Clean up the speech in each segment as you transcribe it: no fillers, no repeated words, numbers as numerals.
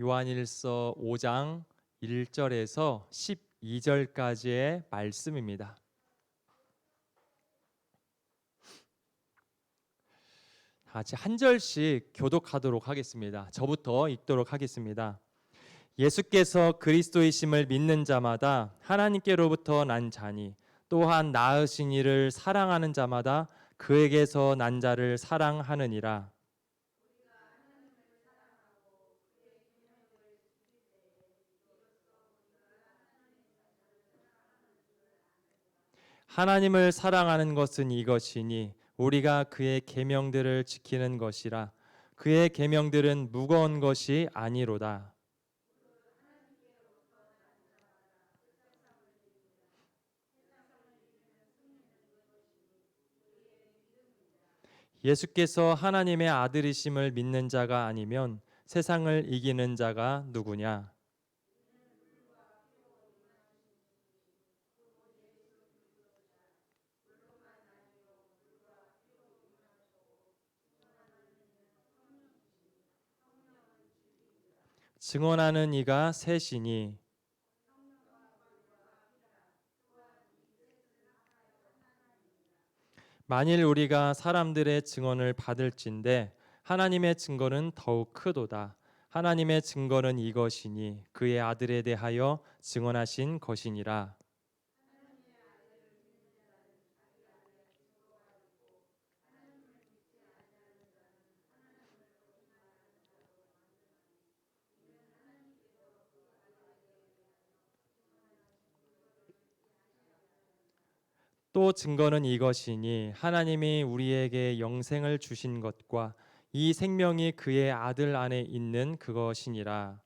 요한일서 5장 1절에서 12절까지의 말씀입니다. 다 같이 한 절씩 교독하도록 하겠습니다. 저부터 읽도록 하겠습니다. 예수께서 그리스도이심을 믿는 자마다 하나님께로부터 난 자니 또한 낳으신 이를 사랑하는 자마다 그에게서 난 자를 사랑하느니라. 하나님을 사랑하는 것은 이것이니 우리가 그의 계명들을 지키는 것이라. 그의 계명들은 무거운 것이 아니로다. 예수께서 하나님의 아들이심을 믿는 자가 아니면 세상을 이기는 자가 누구냐? 증언하는 이가 셋이니 만일 우리가 사람들의 증언을 받을진대 하나님의 증거는 더욱 크도다. 하나님의 증거는 이것이니 그의 아들에 대하여 증언하신 것이니라. 또 증거는 이것이니 하나님이 우리에게 영생을 주신 것과 이 생명이 그의 아들 안에 있는 그것이니라.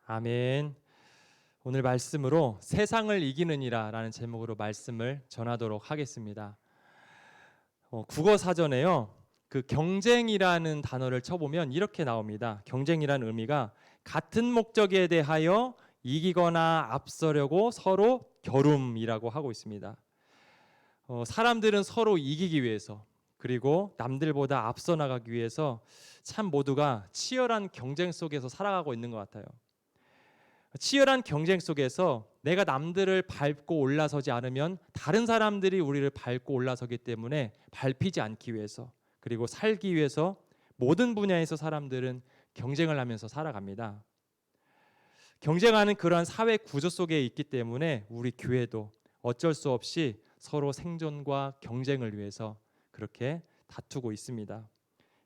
아멘. 오늘 말씀으로 세상을 이기느니라 라는 제목으로 말씀을 전하도록 하겠습니다. 국어 사전에요. 그 경쟁이라는 단어를 쳐보면 이렇게 나옵니다. 경쟁이라는 의미가 같은 목적에 대하여 이기거나 앞서려고 서로 겨룸이라고 하고 있습니다. 사람들은 서로 이기기 위해서 그리고 남들보다 앞서 나가기 위해서 참 모두가 치열한 경쟁 속에서 살아가고 있는 것 같아요. 치열한 경쟁 속에서 내가 남들을 밟고 올라서지 않으면 다른 사람들이 우리를 밟고 올라서기 때문에 밟히지 않기 위해서 그리고 살기 위해서 모든 분야에서 사람들은 경쟁을 하면서 살아갑니다. 경쟁하는 그러한 사회 구조 속에 있기 때문에 우리 교회도 어쩔 수 없이 서로 생존과 경쟁을 위해서 그렇게 다투고 있습니다.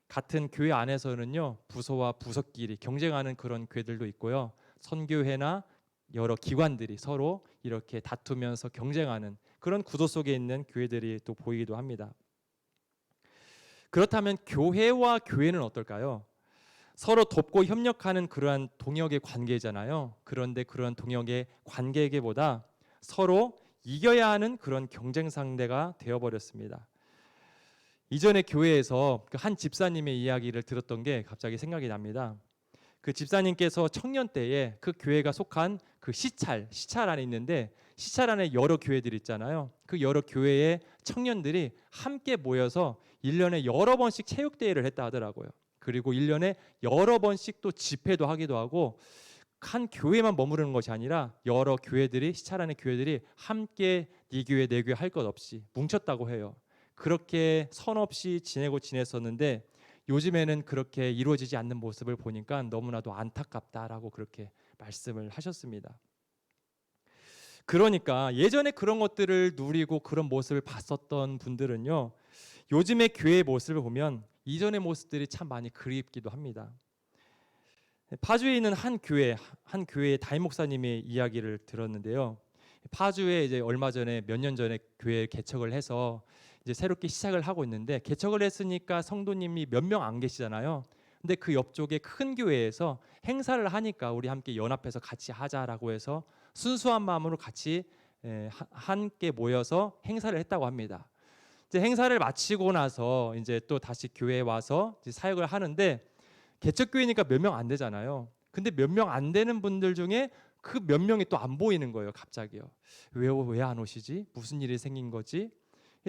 같은 교회 안에서는요, 부서와 부서끼리 경쟁하는 그런 교회들도 있고요. 선교회나 여러 기관들이 서로 이렇게 다투면서 경쟁하는 그런 구도 속에 있는 교회들이 또 보이기도 합니다. 그렇다면 교회와 교회는 어떨까요? 서로 돕고 협력하는 그러한 동역의 관계잖아요. 그런데 그런 동역의 관계보다 서로 이겨야 하는 그런 경쟁 상대가 되어버렸습니다. 이전에 교회에서 한 집사님의 이야기를 들었던 게 갑자기 생각이 납니다. 그 집사님께서 청년 때에 그 교회가 속한 그 시찰 안에 있는데 시찰 안에 여러 교회들이 있잖아요. 그 여러 교회의 청년들이 함께 모여서 1년에 여러 번씩 체육대회를 했다 하더라고요. 그리고 1년에 여러 번씩 또 집회도 하기도 하고 한 교회만 머무르는 것이 아니라 여러 교회들이 시찰 안의 교회들이 함께 네 교회 내 교회 할 것 없이 뭉쳤다고 해요. 그렇게 선 없이 지냈었는데 요즘에는 그렇게 이루어지지 않는 모습을 보니까 너무나도 안타깝다라고 그렇게 말씀을 하셨습니다. 그러니까 예전에 그런 것들을 누리고 그런 모습을 봤었던 분들은요, 요즘의 교회의 모습을 보면 이전의 모습들이 참 많이 그립기도 합니다. 파주에 있는 한 교회의 담임 목사님의 이야기를 들었는데요. 파주에 이제 얼마 전에 몇 년 전에 교회 개척을 해서 이제 새롭게 시작을 하고 있는데 개척을 했으니까 성도님이 몇 명 안 계시잖아요. 근데 그 옆쪽에 큰 교회에서 행사를 하니까 우리 함께 연합해서 같이 하자라고 해서 순수한 마음으로 같이 함께 모여서 행사를 했다고 합니다. 이제 행사를 마치고 나서 이제 또 다시 교회에 와서 이제 사역을 하는데 개척교회니까 몇 명 안 되잖아요. 근데 몇 명 안 되는 분들 중에 그 몇 명이 또 안 보이는 거예요. 갑자기요. 왜 안 오시지? 무슨 일이 생긴 거지?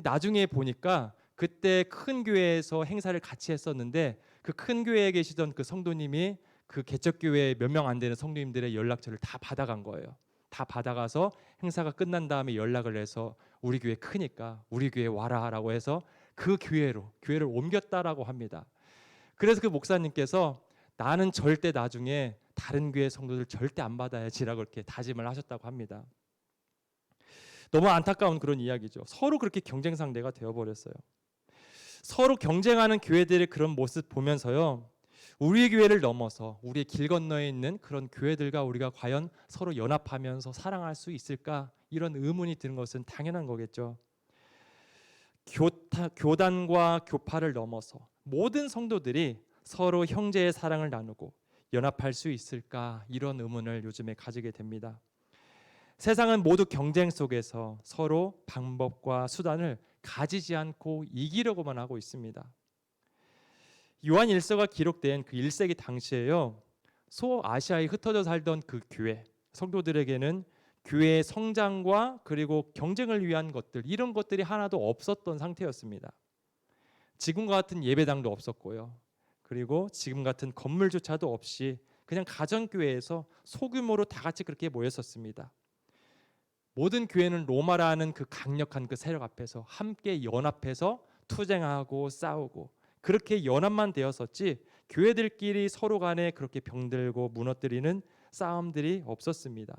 나중에 보니까 그때 큰 교회에서 행사를 같이 했었는데 그 큰 교회에 계시던 그 성도님이 그 개척교회 몇 명 안 되는 성도님들의 연락처를 다 받아간 거예요. 다 받아가서 행사가 끝난 다음에 연락을 해서 우리 교회 크니까 우리 교회 와라라고 해서 그 교회를 옮겼다라고 합니다. 그래서 그 목사님께서 나는 절대 나중에 다른 교회 성도들 절대 안 받아야지라고 그렇게 다짐을 하셨다고 합니다. 너무 안타까운 그런 이야기죠. 서로 그렇게 경쟁 상대가 되어버렸어요. 서로 경쟁하는 교회들의 그런 모습 보면서요, 우리의 교회를 넘어서 우리의 길 건너에 있는 그런 교회들과 우리가 과연 서로 연합하면서 사랑할 수 있을까, 이런 의문이 드는 것은 당연한 거겠죠. 교단과 교파를 넘어서 모든 성도들이 서로 형제의 사랑을 나누고 연합할 수 있을까, 이런 의문을 요즘에 가지게 됩니다. 세상은 모두 경쟁 속에서 서로 방법과 수단을 가지지 않고 이기려고만 하고 있습니다. 요한 1서가 기록된 그 1세기 당시에요, 소아시아에 흩어져 살던 그 교회 성도들에게는 교회의 성장과 그리고 경쟁을 위한 것들, 이런 것들이 하나도 없었던 상태였습니다. 지금과 같은 예배당도 없었고요, 그리고 지금 같은 건물조차도 없이 그냥 가정교회에서 소규모로 다 같이 그렇게 모였었습니다. 모든 교회는 로마라는 그 강력한 그 세력 앞에서 함께 연합해서 투쟁하고 싸우고 그렇게 연합만 되었었지, 교회들끼리 서로 간에 그렇게 병들고 무너뜨리는 싸움들이 없었습니다.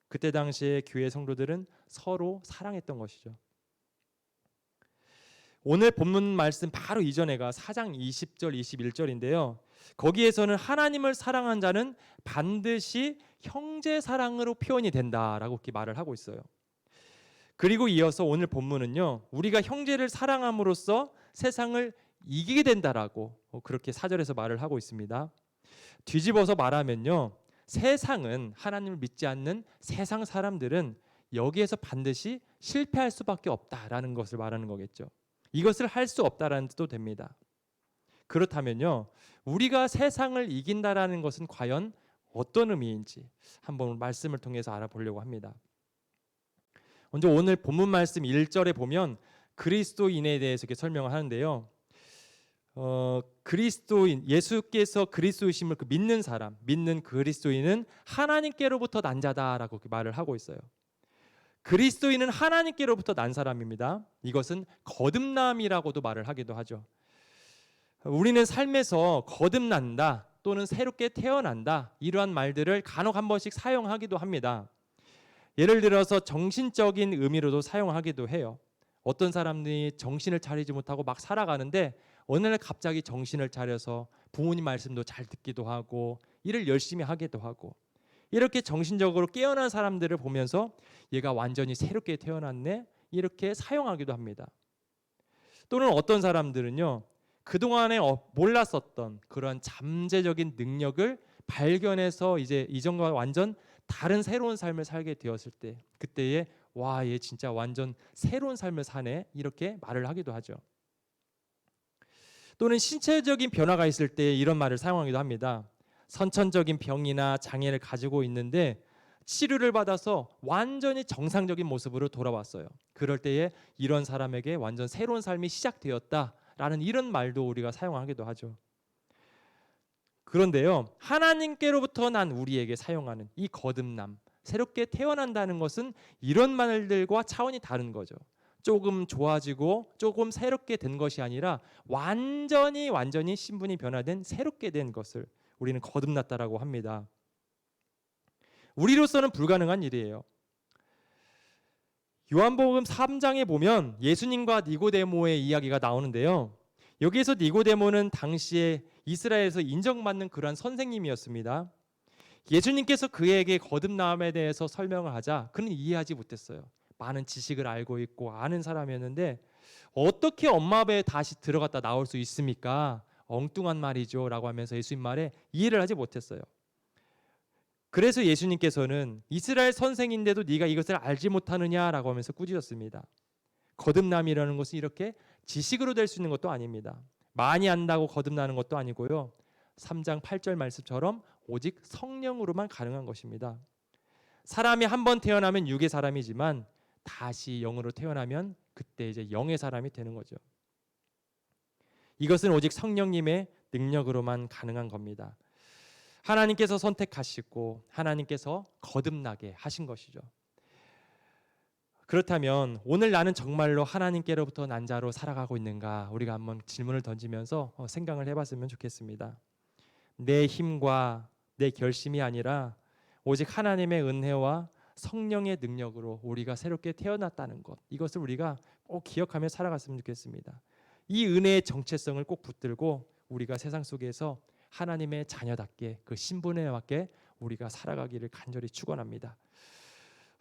그때 당시에 교회 성도들은 서로 사랑했던 것이죠. 오늘 본문 말씀 바로 이전에가 4장 20절 21절인데요. 거기에서는 하나님을 사랑한 자는 반드시 형제 사랑으로 표현이 된다라고 이렇게 말을 하고 있어요. 그리고 이어서 오늘 본문은요, 우리가 형제를 사랑함으로써 세상을 이기게 된다라고 그렇게 4절에서 말을 하고 있습니다. 뒤집어서 말하면요, 세상은, 하나님을 믿지 않는 세상 사람들은 여기에서 반드시 실패할 수밖에 없다라는 것을 말하는 거겠죠. 이것을 할 수 없다라는 뜻도 됩니다. 그렇다면요, 우리가 세상을 이긴다라는 것은 과연 어떤 의미인지 한번 말씀을 통해서 알아보려고 합니다. 먼저 오늘 본문 말씀 1절에 보면 그리스도인에 대해서 이렇게 설명을 하는데요. 그리스도인, 예수께서 그리스도이심을 믿는 사람, 믿는 그리스도인은 하나님께로부터 난 자다라고 말을 하고 있어요. 그리스도인은 하나님께로부터 난 사람입니다. 이것은 거듭남이라고도 말을 하기도 하죠. 우리는 삶에서 거듭난다 또는 새롭게 태어난다, 이러한 말들을 간혹 한 번씩 사용하기도 합니다. 예를 들어서 정신적인 의미로도 사용하기도 해요. 어떤 사람들이 정신을 차리지 못하고 막 살아가는데 어느 날 갑자기 정신을 차려서 부모님 말씀도 잘 듣기도 하고 일을 열심히 하기도 하고, 이렇게 정신적으로 깨어난 사람들을 보면서 얘가 완전히 새롭게 태어났네, 이렇게 사용하기도 합니다. 또는 어떤 사람들은요, 그동안에 몰랐었던 그런 잠재적인 능력을 발견해서 이제 이전과 완전 다른 새로운 삶을 살게 되었을 때, 그때에 와, 얘 진짜 완전 새로운 삶을 사네, 이렇게 말을 하기도 하죠. 또는 신체적인 변화가 있을 때 이런 말을 사용하기도 합니다. 선천적인 병이나 장애를 가지고 있는데 치료를 받아서 완전히 정상적인 모습으로 돌아왔어요. 그럴 때에 이런 사람에게 완전 새로운 삶이 시작되었다라는 이런 말도 우리가 사용하기도 하죠. 그런데요, 하나님께로부터 난 우리에게 사용하는 이 거듭남, 새롭게 태어난다는 것은 이런 말들과 차원이 다른 거죠. 조금 좋아지고 조금 새롭게 된 것이 아니라 완전히 신분이 변화된, 새롭게 된 것을 우리는 거듭났다라고 합니다. 우리로서는 불가능한 일이에요. 요한복음 3장에 보면 예수님과 니고데모의 이야기가 나오는데요. 여기에서 니고데모는 당시에 이스라엘에서 인정받는 그러한 선생님이었습니다. 예수님께서 그에게 거듭남에 대해서 설명을 하자 그는 이해하지 못했어요. 많은 지식을 알고 있고 아는 사람이었는데 어떻게 엄마 배에 다시 들어갔다 나올 수 있습니까? 엉뚱한 말이죠 라고 하면서 예수님 말에 이해를 하지 못했어요. 그래서 예수님께서는 이스라엘 선생인데도 네가 이것을 알지 못하느냐라고 하면서 꾸짖었습니다. 거듭남이라는 것은 이렇게 지식으로 될 수 있는 것도 아닙니다. 많이 안다고 거듭나는 것도 아니고요. 3장 8절 말씀처럼 오직 성령으로만 가능한 것입니다. 사람이 한 번 태어나면 육의 사람이지만 다시 영으로 태어나면 그때 이제 영의 사람이 되는 거죠. 이것은 오직 성령님의 능력으로만 가능한 겁니다. 하나님께서 선택하시고 하나님께서 거듭나게 하신 것이죠. 그렇다면 오늘 나는 정말로 하나님께로부터 난 자로 살아가고 있는가? 우리가 한번 질문을 던지면서 생각을 해봤으면 좋겠습니다. 내 힘과 내 결심이 아니라 오직 하나님의 은혜와 성령의 능력으로 우리가 새롭게 태어났다는 것, 이것을 우리가 꼭 기억하며 살아갔으면 좋겠습니다. 이 은혜의 정체성을 꼭 붙들고 우리가 세상 속에서 하나님의 자녀답게 그 신분에 맞게 우리가 살아가기를 간절히 축원합니다.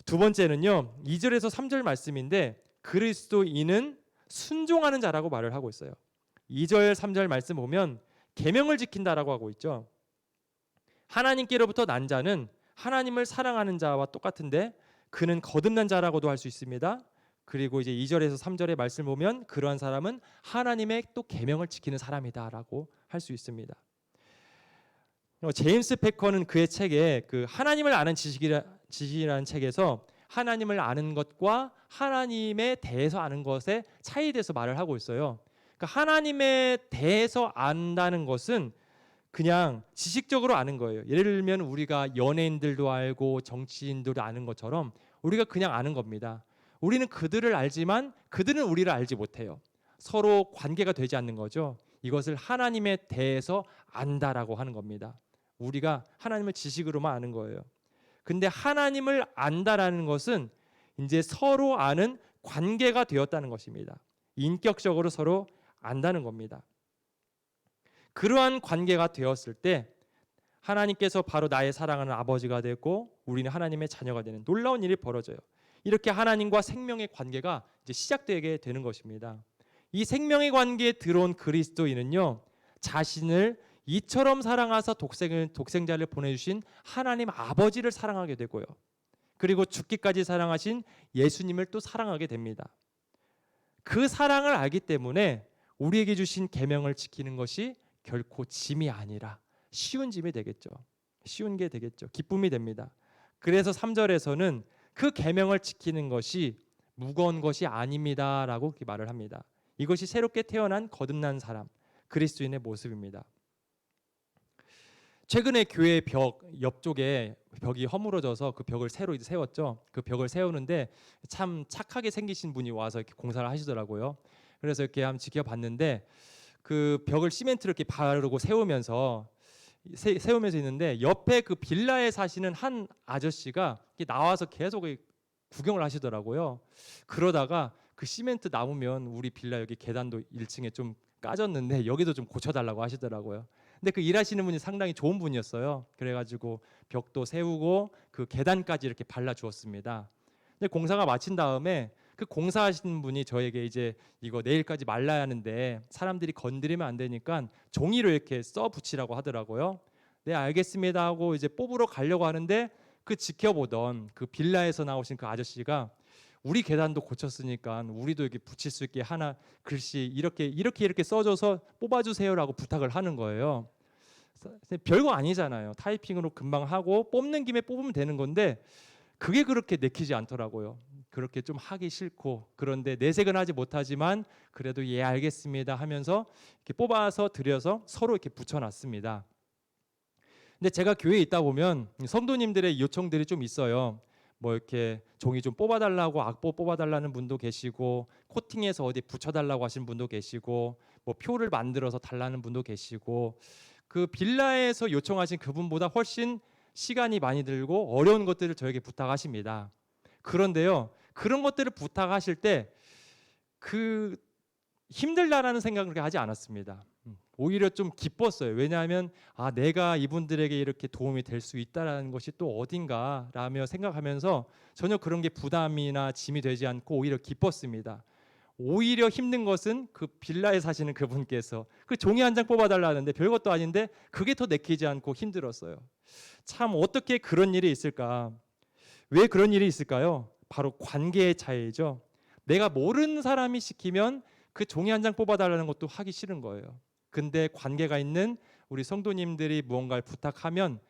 두 번째는요, 2절에서 3절 말씀인데 그리스도인은 순종하는 자라고 말을 하고 있어요. 2절 3절 말씀 보면 계명을 지킨다라고 하고 있죠. 하나님께로부터 난 자는 하나님을 사랑하는 자와 똑같은데 그는 거듭난 자라고도 할 수 있습니다. 그리고 이제 2절에서 3절의 말씀 보면 그러한 사람은 하나님의 또 계명을 지키는 사람이다라고 할 수 있습니다. 제임스 패커는 그의 책에 그 하나님을 아는 지식이라는 책에서 하나님을 아는 것과 하나님에 대해서 아는 것의 차이에 대해서 말을 하고 있어요. 그러니까 하나님에 대해서 안다는 것은 그냥 지식적으로 아는 거예요. 예를 들면 우리가 연예인들도 알고 정치인들도 아는 것처럼 우리가 그냥 아는 겁니다. 우리는 그들을 알지만 그들은 우리를 알지 못해요. 서로 관계가 되지 않는 거죠. 이것을 하나님에 대해서 안다라고 하는 겁니다. 우리가 하나님을 지식으로만 아는 거예요. 근데 하나님을 안다라는 것은 이제 서로 아는 관계가 되었다는 것입니다. 인격적으로 서로 안다는 겁니다. 그러한 관계가 되었을 때 하나님께서 바로 나의 사랑하는 아버지가 되고 우리는 하나님의 자녀가 되는 놀라운 일이 벌어져요. 이렇게 하나님과 생명의 관계가 이제 시작되게 되는 것입니다. 이 생명의 관계에 들어온 그리스도인은요, 자신을 이처럼 사랑하사 독생자를 보내주신 하나님 아버지를 사랑하게 되고요. 그리고 죽기까지 사랑하신 예수님을 또 사랑하게 됩니다. 그 사랑을 알기 때문에 우리에게 주신 계명을 지키는 것이 결코 짐이 아니라 쉬운 짐이 되겠죠. 쉬운 게 되겠죠. 기쁨이 됩니다. 그래서 3절에서는 그 계명을 지키는 것이 무거운 것이 아닙니다라고 그렇게 말을 합니다. 이것이 새롭게 태어난 거듭난 사람, 그리스도인의 모습입니다. 최근에 교회 벽 옆쪽에 벽이 허물어져서 그 벽을 새로 이제 세웠죠. 그 벽을 세우는데 참 착하게 생기신 분이 와서 이렇게 공사를 하시더라고요. 그래서 이렇게 한번 지켜봤는데 그 벽을 시멘트를 이렇게 바르고 세우면서 있는데 옆에 그 빌라에 사시는 한 아저씨가 나와서 계속 구경을 하시더라고요. 그러다가 그 시멘트 남으면 우리 빌라 여기 계단도 1층에 좀 까졌는데 여기도 좀 고쳐달라고 하시더라고요. 근데 그 일하시는 분이 상당히 좋은 분이었어요. 그래가지고 벽도 세우고 그 계단까지 이렇게 발라주었습니다. 근데 공사가 마친 다음에 그 공사하시는 분이 저에게 이제 이거 내일까지 말라야 하는데 사람들이 건드리면 안 되니까 종이로 이렇게 써 붙이라고 하더라고요. 네, 알겠습니다 하고 이제 뽑으러 가려고 하는데 그 지켜보던 그 빌라에서 나오신 그 아저씨가 우리 계단도 고쳤으니까 우리도 이렇게 붙일 수 있게 하나 글씨 이렇게 써줘서 뽑아주세요라고 부탁을 하는 거예요. 별거 아니잖아요. 타이핑으로 금방 하고 뽑는 김에 뽑으면 되는 건데 그게 그렇게 내키지 않더라고요. 그렇게 좀 하기 싫고 그런데 내색은 하지 못하지만 그래도 예 알겠습니다 하면서 이렇게 뽑아서 드려서 서로 이렇게 붙여놨습니다. 근데 제가 교회에 있다 보면 성도님들의 요청들이 좀 있어요. 뭐 이렇게 종이 좀 뽑아달라고 악보 뽑아달라는 분도 계시고 코팅해서 어디 붙여달라고 하시는 분도 계시고 뭐 표를 만들어서 달라는 분도 계시고 그 빌라에서 요청하신 그분보다 훨씬 시간이 많이 들고 어려운 것들을 저에게 부탁하십니다. 그런데요, 그런 것들을 부탁하실 때 그 힘들다라는 생각을 그렇게 하지 않았습니다. 오히려 좀 기뻤어요. 왜냐하면 내가 이분들에게 이렇게 도움이 될 수 있다라는 것이 또 어딘가라며 생각하면서 전혀 그런 게 부담이나 짐이 되지 않고 오히려 기뻤습니다. 오히려 힘든 것은 그 빌라에 사시는 그분께서 그 종이 한 장 뽑아달라는데 별것도 아닌데 그게 더 내키지 않고 힘들었어요. 참 어떻게 그런 일이 있을까? 왜 그런 일이 있을까요? 바로 관계의 차이죠. 내가 모르는 사람이 시키면 그 종이 한 장 뽑아달라는 것도 하기 싫은 거예요. 근데 관계가 있는 우리 성도님들이 무언가를 부탁하면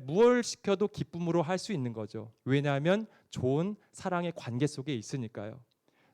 무엇을 시켜도 기쁨으로 할 수 있는 거죠. 왜냐하면 좋은 사랑의 관계 속에 있으니까요.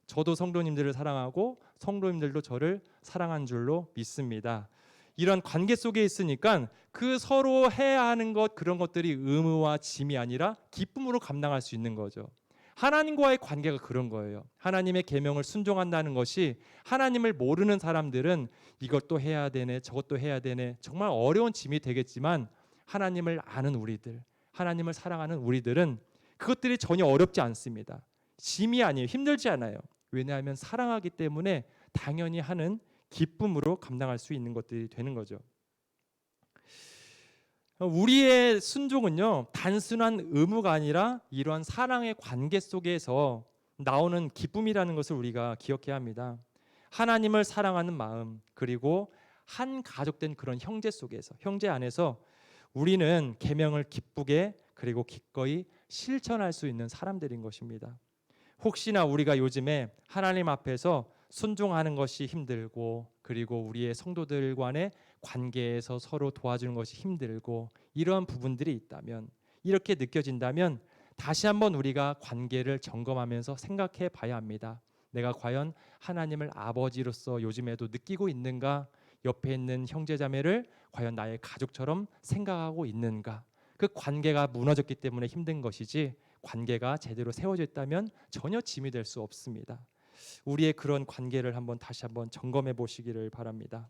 저도 성도님들을 사랑하고 성도님들도 저를 사랑한 줄로 믿습니다. 이런 관계 속에 있으니까 그 서로 해야 하는 것, 그런 것들이 의무와 짐이 아니라 기쁨으로 감당할 수 있는 거죠. 하나님과의 관계가 그런 거예요. 하나님의 계명을 순종한다는 것이, 하나님을 모르는 사람들은 이것도 해야 되네, 저것도 해야 되네, 정말 어려운 짐이 되겠지만, 하나님을 아는 우리들, 하나님을 사랑하는 우리들은 그것들이 전혀 어렵지 않습니다. 짐이 아니에요. 힘들지 않아요. 왜냐하면 사랑하기 때문에 당연히 하는 기쁨으로 감당할 수 있는 것들이 되는 거죠. 우리의 순종은요, 단순한 의무가 아니라 이러한 사랑의 관계 속에서 나오는 기쁨이라는 것을 우리가 기억해야 합니다. 하나님을 사랑하는 마음, 그리고 한 가족된 그런 형제 속에서, 형제 안에서 우리는 계명을 기쁘게 그리고 기꺼이 실천할 수 있는 사람들인 것입니다. 혹시나 우리가 요즘에 하나님 앞에서 순종하는 것이 힘들고, 그리고 우리의 성도들 간의 관계에서 서로 도와주는 것이 힘들고, 이러한 부분들이 있다면, 이렇게 느껴진다면 다시 한번 우리가 관계를 점검하면서 생각해 봐야 합니다. 내가 과연 하나님을 아버지로서 요즘에도 느끼고 있는가? 옆에 있는 형제자매를 과연 나의 가족처럼 생각하고 있는가? 그 관계가 무너졌기 때문에 힘든 것이지, 관계가 제대로 세워져 있다면 전혀 짐이 될 수 없습니다. 우리의 그런 관계를 다시 한번 점검해 보시기를 바랍니다.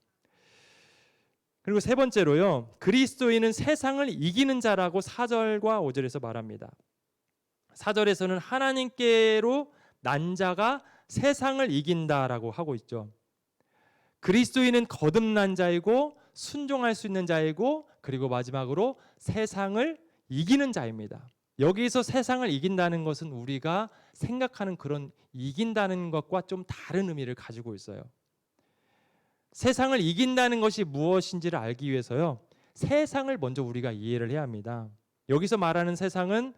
그리고 세 번째로요, 그리스도인은 세상을 이기는 자라고 4절과 5절에서 말합니다. 4절에서는 하나님께로 난 자가 세상을 이긴다라고 하고 있죠. 그리스도인은 거듭난 자이고 순종할 수 있는 자이고, 그리고 마지막으로 세상을 이기는 자입니다. 여기서 세상을 이긴다는 것은 우리가 생각하는 그런 이긴다는 것과 좀 다른 의미를 가지고 있어요. 세상을 이긴다는 것이 무엇인지를 알기 위해서요, 세상을 먼저 우리가 이해를 해야 합니다. 여기서 말하는 세상은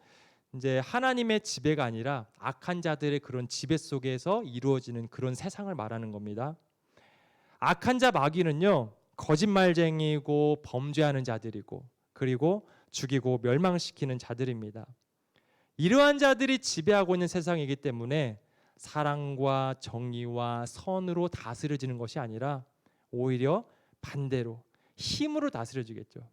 이제 하나님의 지배가 아니라 악한 자들의 그런 지배 속에서 이루어지는 그런 세상을 말하는 겁니다. 악한 자 마귀는요, 거짓말쟁이고 범죄하는 자들이고, 그리고 죽이고 멸망시키는 자들입니다. 이러한 자들이 지배하고 있는 세상이기 때문에 사랑과 정의와 선으로 다스려지는 것이 아니라 오히려 반대로 힘으로 다스려지겠죠.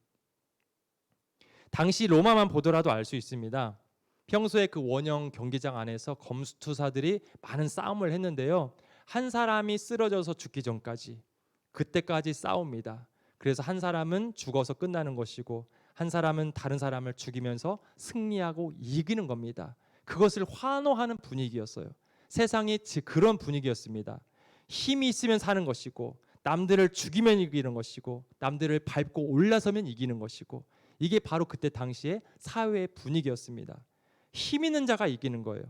당시 로마만 보더라도 알 수 있습니다. 평소에 그 원형 경기장 안에서 검투사들이 많은 싸움을 했는데요, 한 사람이 쓰러져서 죽기 전까지, 그때까지 싸웁니다. 그래서 한 사람은 죽어서 끝나는 것이고, 한 사람은 다른 사람을 죽이면서 승리하고 이기는 겁니다. 그것을 환호하는 분위기였어요. 세상이 그런 분위기였습니다. 힘이 있으면 사는 것이고, 남들을 죽이면 이기는 것이고, 남들을 밟고 올라서면 이기는 것이고, 이게 바로 그때 당시의 사회의 분위기였습니다. 힘 있는 자가 이기는 거예요.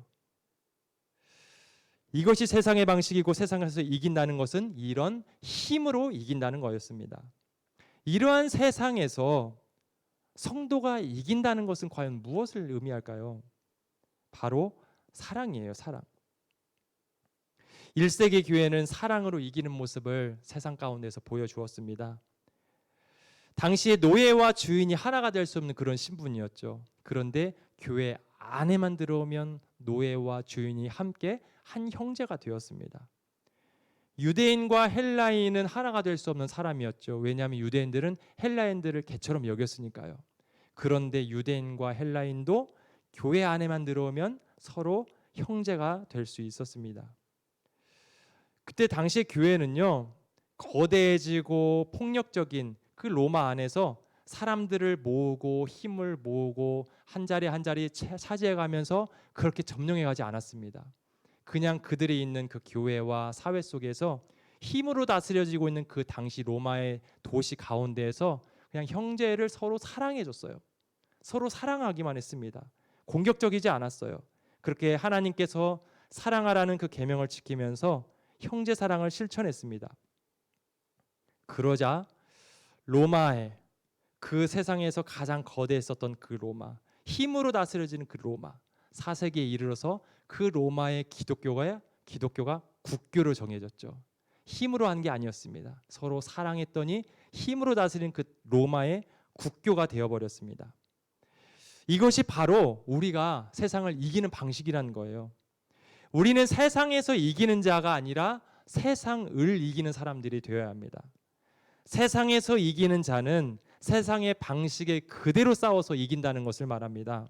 이것이 세상의 방식이고, 세상에서 이긴다는 것은 이런 힘으로 이긴다는 거였습니다. 이러한 세상에서 성도가 이긴다는 것은 과연 무엇을 의미할까요? 바로 사랑이에요. 사랑. 1세기 교회는 사랑으로 이기는 모습을 세상 가운데서 보여주었습니다. 당시에 노예와 주인이 하나가 될 수 없는 그런 신분이었죠. 그런데 교회 안에만 들어오면 노예와 주인이 함께 한 형제가 되었습니다. 유대인과 헬라인은 하나가 될 수 없는 사람이었죠. 왜냐하면 유대인들은 헬라인들을 개처럼 여겼으니까요. 그런데 유대인과 헬라인도 교회 안에만 들어오면 서로 형제가 될 수 있었습니다. 그때 당시 교회는요, 거대해지고 폭력적인 그 로마 안에서 사람들을 모으고 힘을 모으고 한 자리 한 자리 차지해가면서 그렇게 점령해가지 않았습니다. 그냥 그들이 있는 그 교회와 사회 속에서 힘으로 다스려지고 있는 그 당시 로마의 도시 가운데에서 그냥 형제를 서로 사랑해줬어요. 서로 사랑하기만 했습니다. 공격적이지 않았어요. 그렇게 하나님께서 사랑하라는 그 계명을 지키면서 형제 사랑을 실천했습니다. 그러자 로마의 그 세상에서 가장 거대했었던 그 로마, 힘으로 다스려지는 그 로마, 4세기에 이르러서 그 로마의 기독교가 국교로 정해졌죠. 힘으로 한 게 아니었습니다. 서로 사랑했더니 힘으로 다스린 그 로마의 국교가 되어버렸습니다. 이것이 바로 우리가 세상을 이기는 방식이라는 거예요. 우리는 세상에서 이기는 자가 아니라 세상을 이기는 사람들이 되어야 합니다. 세상에서 이기는 자는 세상의 방식에 그대로 싸워서 이긴다는 것을 말합니다.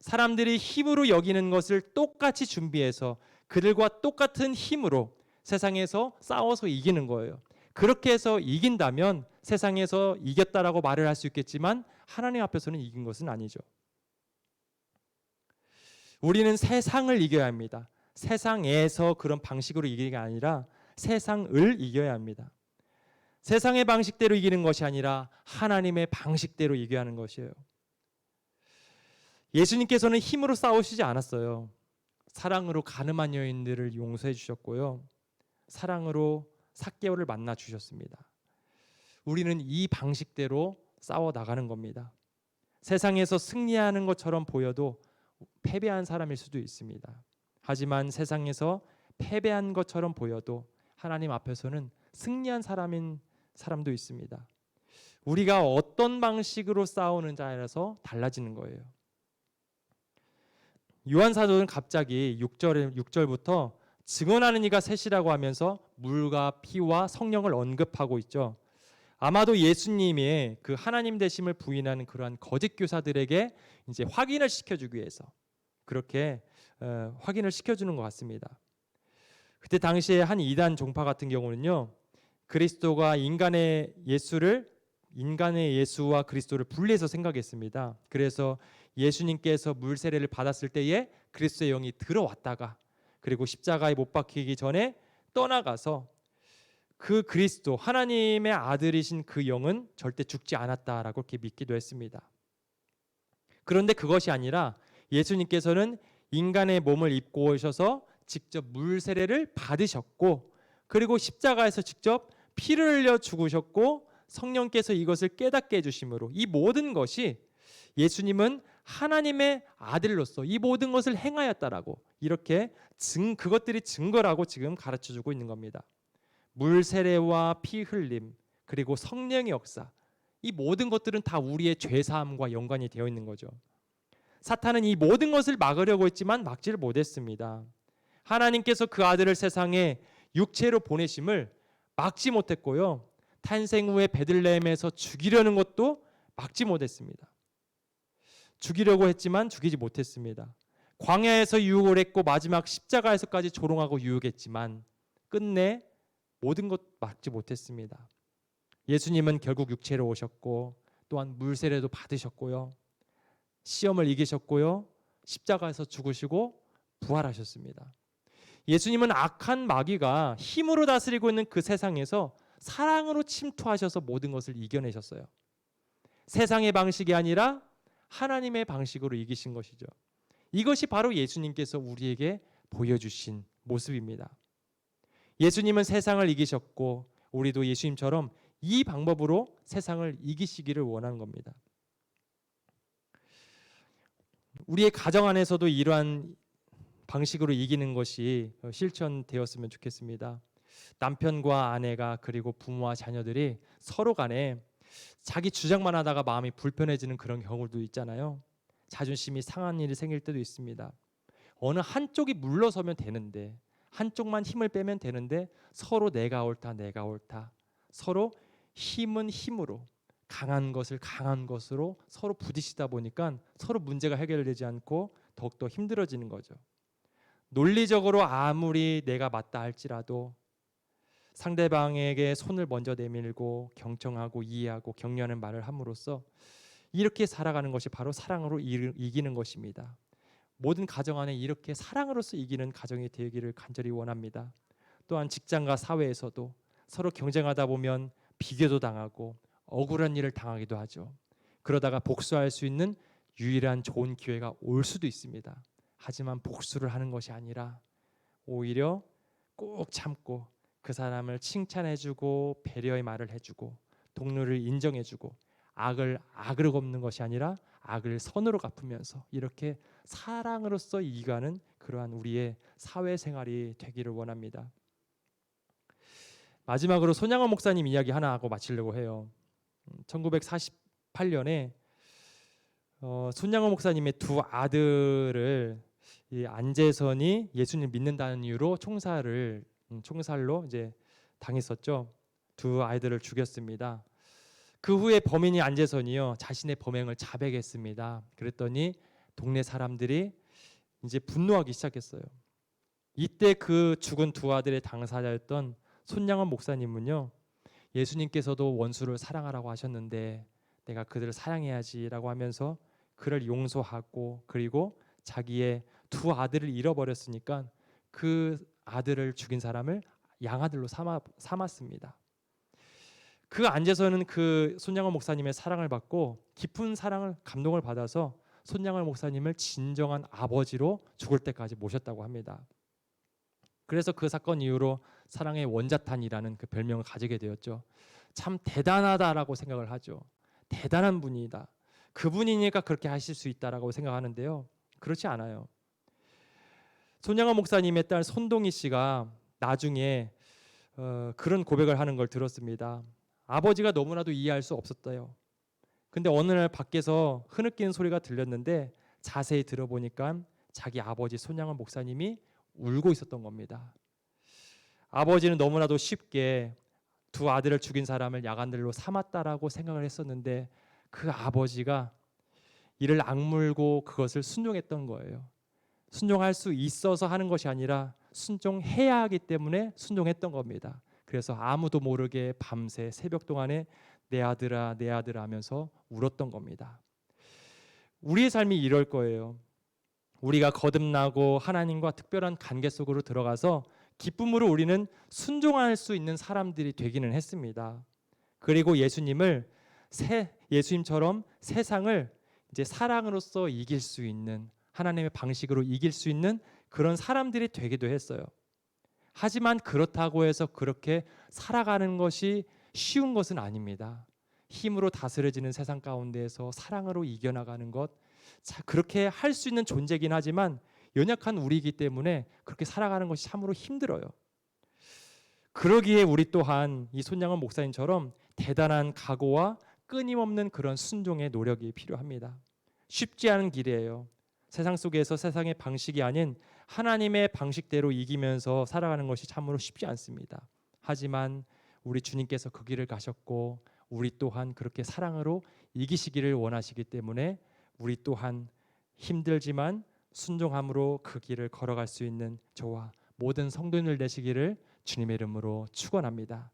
사람들이 힘으로 여기는 것을 똑같이 준비해서 그들과 똑같은 힘으로 세상에서 싸워서 이기는 거예요. 그렇게 해서 이긴다면 세상에서 이겼다라고 말을 할 수 있겠지만 하나님 앞에서는 이긴 것은 아니죠. 우리는 세상을 이겨야 합니다. 세상에서 그런 방식으로 이기는 게 아니라 세상을 이겨야 합니다. 세상의 방식대로 이기는 것이 아니라 하나님의 방식대로 이겨야 하는 것이에요. 예수님께서는 힘으로 싸우시지 않았어요. 사랑으로 가늠한 여인들을 용서해 주셨고요. 사랑으로 삭개오를 만나 주셨습니다. 우리는 이 방식대로 싸워 나가는 겁니다. 세상에서 승리하는 것처럼 보여도 패배한 사람일 수도 있습니다. 하지만 세상에서 패배한 것처럼 보여도 하나님 앞에서는 승리한 사람도 있습니다. 우리가 어떤 방식으로 싸우는지에 따라서 달라지는 거예요. 요한사도는 갑자기 6절부터 증언하는 이가 셋이라고 하면서 물과 피와 성령을 언급하고 있죠. 아마도 예수님의 그 하나님 되심을 부인하는 그러한 거짓 교사들에게 이제 확인을 시켜주기 위해서 그렇게 확인을 시켜주는 것 같습니다. 그때 당시에 한 이단 종파 같은 경우는요, 그리스도가 인간의 예수와 그리스도를 분리해서 생각했습니다. 그래서 예수님께서 물 세례를 받았을 때에 그리스도의 영이 들어왔다가 그리고 십자가에 못 박히기 전에 떠나가서 그 그리스도 하나님의 아들이신 그 영은 절대 죽지 않았다라고 그렇게 믿기도 했습니다. 그런데 그것이 아니라 예수님께서는 인간의 몸을 입고 오셔서 직접 물 세례를 받으셨고 그리고 십자가에서 직접 피를 흘려 죽으셨고 성령께서 이것을 깨닫게 해주심으로 이 모든 것이 예수님은 하나님의 아들로서 이 모든 것을 행하였다라고 이렇게 그것들이 증거라고 지금 가르쳐주고 있는 겁니다. 물 세례와 피 흘림 그리고 성령의 역사 이 모든 것들은 다 우리의 죄사함과 연관이 되어 있는 거죠. 사탄은 이 모든 것을 막으려고 했지만 막지를 못했습니다. 하나님께서 그 아들을 세상에 육체로 보내심을 막지 못했고요. 탄생 후에 베들레헴에서 죽이려는 것도 막지 못했습니다. 죽이려고 했지만 죽이지 못했습니다. 광야에서 유혹을 했고 마지막 십자가에서까지 조롱하고 유혹했지만 끝내 모든 것 막지 못했습니다. 예수님은 결국 육체로 오셨고 또한 물세례도 받으셨고요. 시험을 이기셨고요. 십자가에서 죽으시고 부활하셨습니다. 예수님은 악한 마귀가 힘으로 다스리고 있는 그 세상에서 사랑으로 침투하셔서 모든 것을 이겨내셨어요. 세상의 방식이 아니라 하나님의 방식으로 이기신 것이죠. 이것이 바로 예수님께서 우리에게 보여주신 모습입니다. 예수님은 세상을 이기셨고 우리도 예수님처럼 이 방법으로 세상을 이기시기를 원하는 겁니다. 우리의 가정 안에서도 이러한 방식으로 이기는 것이 실천되었으면 좋겠습니다. 남편과 아내가 그리고 부모와 자녀들이 서로 간에 자기 주장만 하다가 마음이 불편해지는 그런 경우도 있잖아요. 자존심이 상한 일이 생길 때도 있습니다. 어느 한쪽이 물러서면 되는데 한쪽만 힘을 빼면 되는데 서로 내가 옳다 서로 힘은 힘으로 강한 것을 강한 것으로 서로 부딪히다 보니까 서로 문제가 해결되지 않고 더욱더 힘들어지는 거죠. 논리적으로 아무리 내가 맞다 할지라도 상대방에게 손을 먼저 내밀고 경청하고 이해하고 격려하는 말을 함으로써 이렇게 살아가는 것이 바로 사랑으로 이기는 것입니다. 모든 가정 안에 이렇게 사랑으로서 이기는 가정이 되기를 간절히 원합니다. 또한 직장과 사회에서도 서로 경쟁하다 보면 비교도 당하고 억울한 일을 당하기도 하죠. 그러다가 복수할 수 있는 유일한 좋은 기회가 올 수도 있습니다. 하지만 복수를 하는 것이 아니라 오히려 꼭 참고 그 사람을 칭찬해주고 배려의 말을 해주고 동료를 인정해주고 악을 악으로 갚는 것이 아니라 악을 선으로 갚으면서 이렇게 사랑으로서 이겨가는 그러한 우리의 사회생활이 되기를 원합니다. 마지막으로 손양원 목사님 이야기 하나 하고 마치려고 해요. 1948년에 손양원 목사님의 두 아들을 이 안재선이 예수님 믿는다는 이유로 총살로 이제 당했었죠. 두 아이들을 죽였습니다. 그 후에 범인이 안재선이요, 자신의 범행을 자백했습니다. 그랬더니 동네 사람들이 이제 분노하기 시작했어요. 이때 그 죽은 두 아들의 당사자였던 손양원 목사님은요, 예수님께서도 원수를 사랑하라고 하셨는데 내가 그들을 사랑해야지라고 하면서 그를 용서하고, 그리고 자기의 두 아들을 잃어버렸으니까 그 아들을 죽인 사람을 양아들로 삼았습니다. 그 안에서는 그 손양원 목사님의 사랑을 받고 깊은 사랑을, 감동을 받아서 손양원 목사님을 진정한 아버지로 죽을 때까지 모셨다고 합니다. 그래서 그 사건 이후로 사랑의 원자탄이라는 그 별명을 가지게 되었죠. 참 대단하다라고 생각을 하죠. 대단한 분이다. 그분이니까 그렇게 하실 수 있다라고 생각하는데요. 그렇지 않아요. 손양원 목사님의 딸 손동희 씨가 나중에 그런 고백을 하는 걸 들었습니다. 아버지가 너무나도 이해할 수 없었대요. 근데 어느 날 밖에서 흐느끼는 소리가 들렸는데 자세히 들어보니까 자기 아버지 손양원 목사님이 울고 있었던 겁니다. 아버지는 너무나도 쉽게 두 아들을 죽인 사람을 야간들로 삼았다라고 생각을 했었는데 그 아버지가 이를 악물고 그것을 순종했던 거예요. 순종할 수 있어서 하는 것이 아니라 순종해야 하기 때문에 순종했던 겁니다. 그래서 아무도 모르게 밤새 새벽 동안에 내 아들아 내 아들아 하면서 울었던 겁니다. 우리의 삶이 이럴 거예요. 우리가 거듭나고 하나님과 특별한 관계 속으로 들어가서 기쁨으로 우리는 순종할 수 있는 사람들이 되기는 했습니다. 그리고 예수님처럼 세상을 이제 사랑으로서 이길 수 있는, 하나님의 방식으로 이길 수 있는 그런 사람들이 되기도 했어요. 하지만 그렇다고 해서 그렇게 살아가는 것이 쉬운 것은 아닙니다. 힘으로 다스려지는 세상 가운데에서 사랑으로 이겨나가는 것, 그렇게 할 수 있는 존재이긴 하지만 연약한 우리이기 때문에 그렇게 살아가는 것이 참으로 힘들어요. 그러기에 우리 또한 이 손양원 목사님처럼 대단한 각오와 끊임없는 그런 순종의 노력이 필요합니다. 쉽지 않은 길이에요. 세상 속에서 세상의 방식이 아닌 하나님의 방식대로 이기면서 살아가는 것이 참으로 쉽지 않습니다. 하지만 우리 주님께서 그 길을 가셨고 우리 또한 그렇게 사랑으로 이기시기를 원하시기 때문에 우리 또한 힘들지만 순종함으로 그 길을 걸어갈 수 있는 저와 모든 성도님들 되시기를 주님의 이름으로 축원합니다.